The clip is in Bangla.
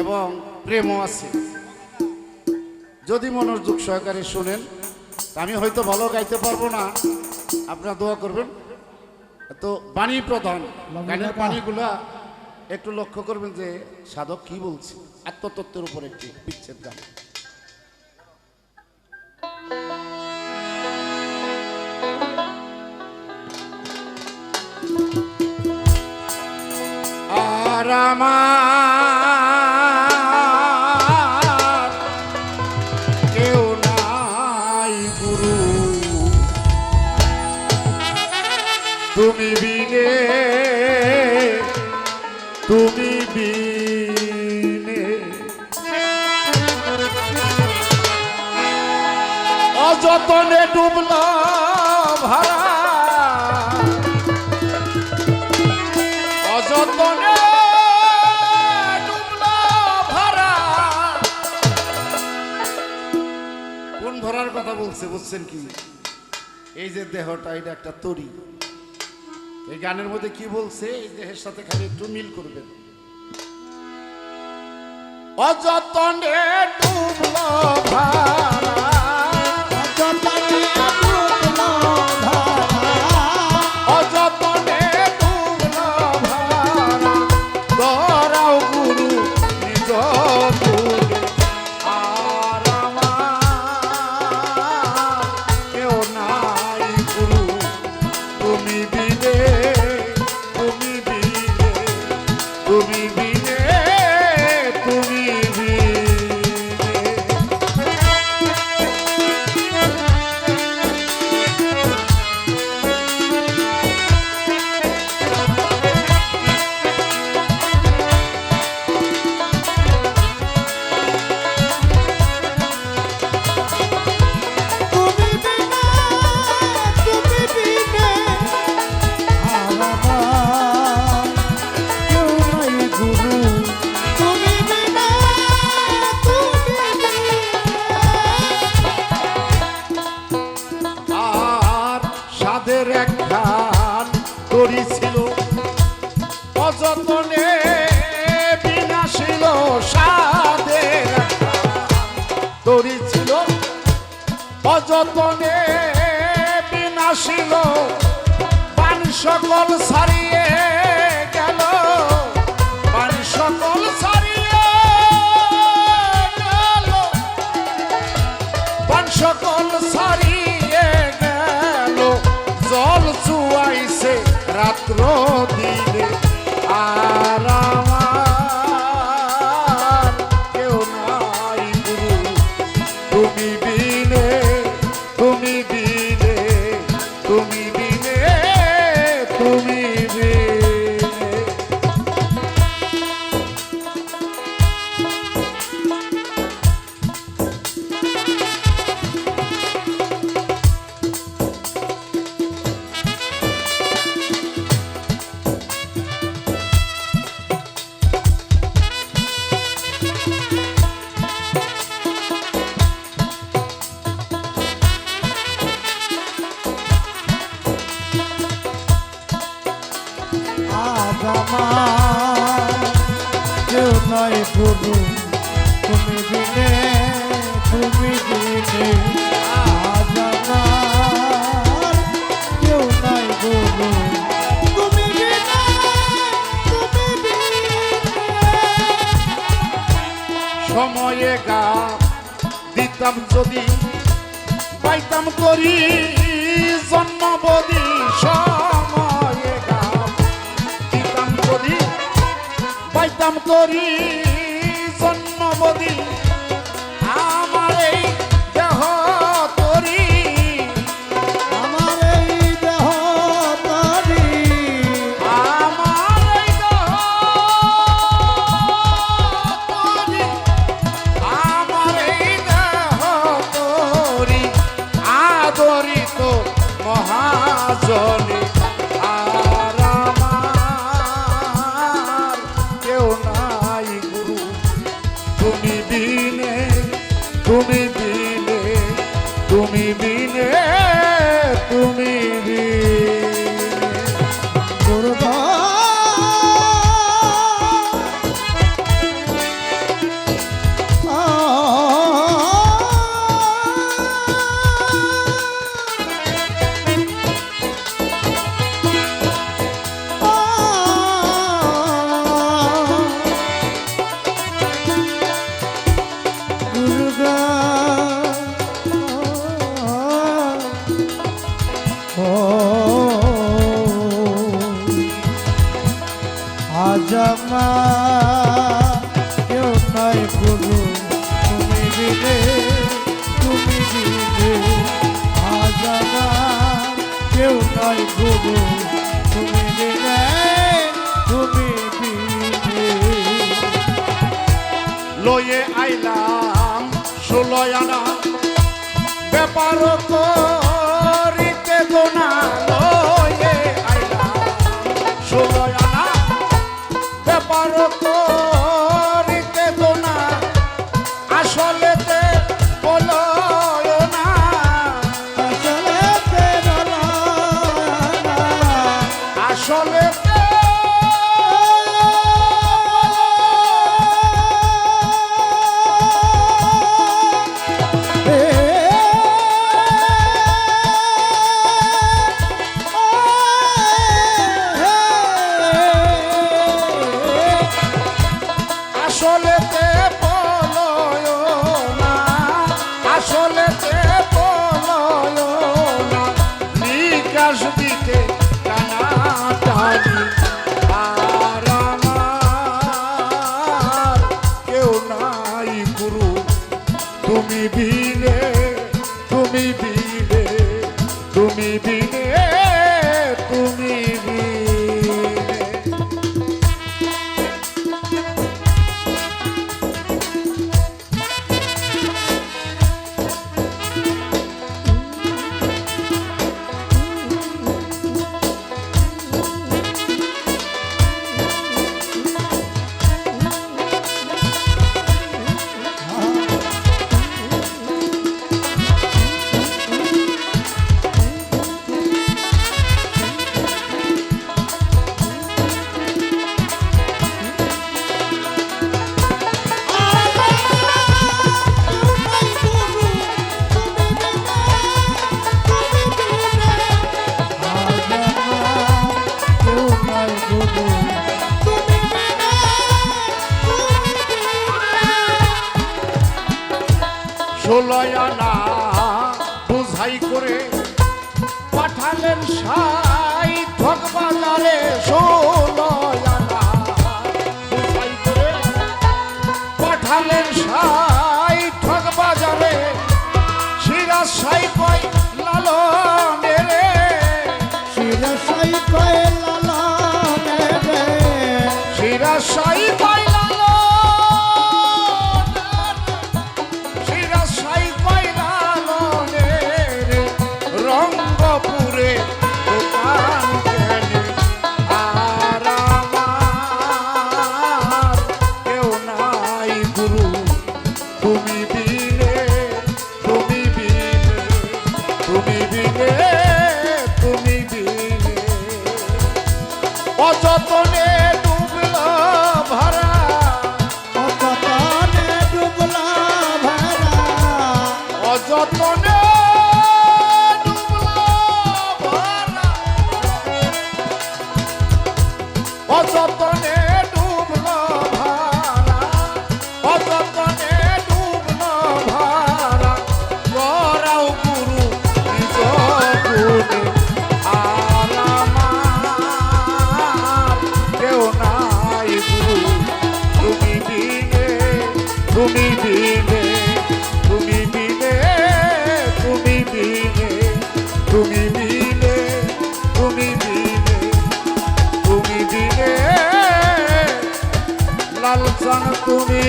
এবং প্রেমও আছে। যদি মনোযোগ সহকারে শুনেন, আমি হয়তো ভালো গাইতে পারবো না, আপনারা দোয়া করবেন। তো বাণী প্রধান গানের বাণীগুলা একটু লক্ষ্য করবেন যে সাধক কি বলছে, আত্মতত্ত্বের উপর একটি বিচ্ছেদ গান। আর আমার কেউ নাই গুরু, তুমি বিনে, তুমি বিনে অযতনে ডুবল ভাড়া, অযতনে ডুবল ভাড়া। কোন ভরার কথা বলছে বুঝছেন কি? এই যে দেহটা, এটা একটা তরি। এই গানের মধ্যে কি বলছে, এই দেহের সাথে খালি একটু মিল করবেন। অযতনে ডুবল ভাড়া, অযতনে ডুবল ভাড়া, অযতনে ডুবল ভাড়া, ধরাও গুরু নিজ গুরু। আর আমার কেউ নাই গুরু, তুমি বিনে, তুমি বিনে, তুমি বিনে, তুমি বিনে। ছিল অযতনে বিনাশিল, সাদের তরি ছিল অযতনে বিনাশিল, পান সকল ছাড়িয়ে গেল, পান সকল ছাড়িয়ে গেল, পান সকল ছাড়িয়ে গেল, জল চুয়াইছে রাত্র দিনে। আর আমার কেউ নাই গুরু, তুমি বিনে, তুমি বিনে, তুমি বিনে, তুমি বিনে। কেউ নাই গুরু, তুমি বিনে, তুমি বিনে। আজ আমার কেউ নাই গুরু, তুমি বিনে, তুমি বিনে। সময়ে গা দিতাম যদি, পাইতাম করি জন্মবদি। সময়ে গা দিতাম যদি, পাইতাম করি জন্মবদি। আমার এই দেহ তরি, আমার এই দেহ তরি, আমার এই দেহ তরি, আমার এই দেহ তরি, আদরিত মহাজনী। আর আমার কেউ নাই গুরু, তুমি বিনে, তুমি বিনে, তুমি বিনে, তুমি বিনে। গুরুদা নাই গুরু তুমি বিনে তুমি বিনে লয়ে আইলাম 16 আনা ব্যাপার করিতে গোনা লয়ে আইলাম 16 আনা ব্যাপার করিতে গোনা আসলেতে বলয় না আসলে তেরলা আসলেতে আসলেতে বলয় না আসলেতে বলয় না নিকাশ দিতে টানাটানি আর আমার কেউ নাই গুরু তুমি বিনে তুমি বিনে তুমি বিনে তুমি বিনে ষোলয়ানা বুঝাই করে পাঠালেন সাই ঠক বাজারে 16 আনা বুঝাই করে পাঠালেন সাই ঠক বাজারে সিরাজ সাই কয় লালনে রে শিরসাই কয়লা রে সিরাজ সাই কয় রঙ্গপুরে দোকান কেনে আর আমার কেউ নাই গুরু তুমি বিনে তুমি বিনে তুমি বিনে তুমি বিনে অযতনে ডুবল ভরা অযতনে ডুবলা ভরা অযতনে অযতনে ডুবল ভারা অযতনে ডুবল ভারা গরাও গুরু নিজ গুণে আর আমার কেউ নাই গুরু তুমি বিনে তুমি বিনে তুমি বিনে তুমি বিনে তুমি বিনে তুমি বিনে তুমি দিনে লালচান তুমি